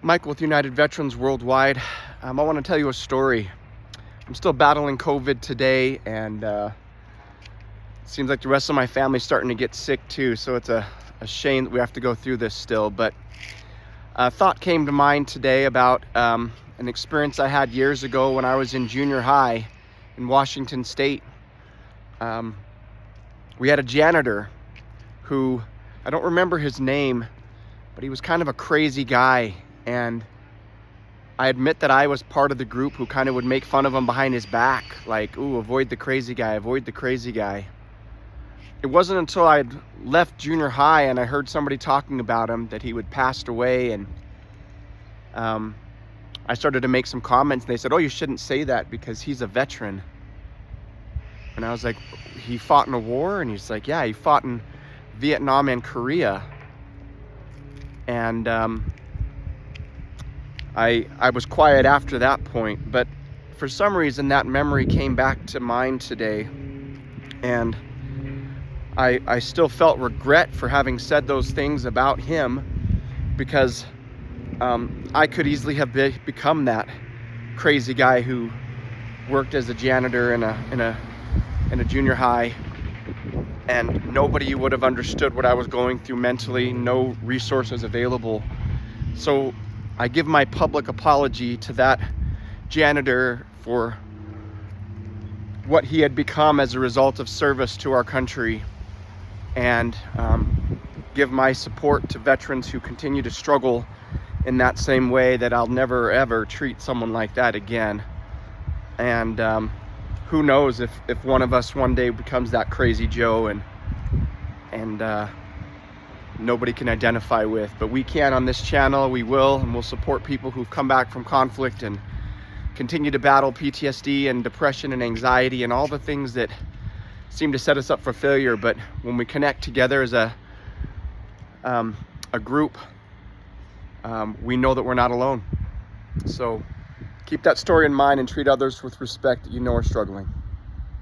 Mike with United Veterans Worldwide. I want to tell you a story. I'm still battling COVID today, and it seems like the rest of my family's starting to get sick too, so it's a shame that we have to go through this still. But a thought came to mind today about an experience I had years ago when I was in junior high in Washington State. We had a janitor who, I don't remember his name, but he was kind of a crazy guy. And I admit that I was part of the group who kind of would make fun of him behind his back, like, ooh, avoid the crazy guy, avoid the crazy guy. It wasn't until I'd left junior high and I heard somebody talking about him that he had passed away, and I started to make some comments. They said, oh, you shouldn't say that because he's a veteran. And I was like, he fought in a war? And he's like, yeah, he fought in Vietnam and Korea. And I was quiet after that point, but for some reason that memory came back to mind today, and I still felt regret for having said those things about him, because I could easily have become that crazy guy who worked as a janitor in a junior high, and nobody would have understood what I was going through mentally, no resources available. So I give my public apology to that janitor for what he had become as a result of service to our country, and give my support to veterans who continue to struggle in that same way, that I'll never ever treat someone like that again. And who knows if one of us one day becomes that crazy Joe and nobody can identify with, but we can on this channel. We will, and we'll support people who've come back from conflict and continue to battle PTSD and depression and anxiety and all the things that seem to set us up for failure. But when we connect together as a group, we know that we're not alone. So keep that story in mind and treat others with respect that you know are struggling.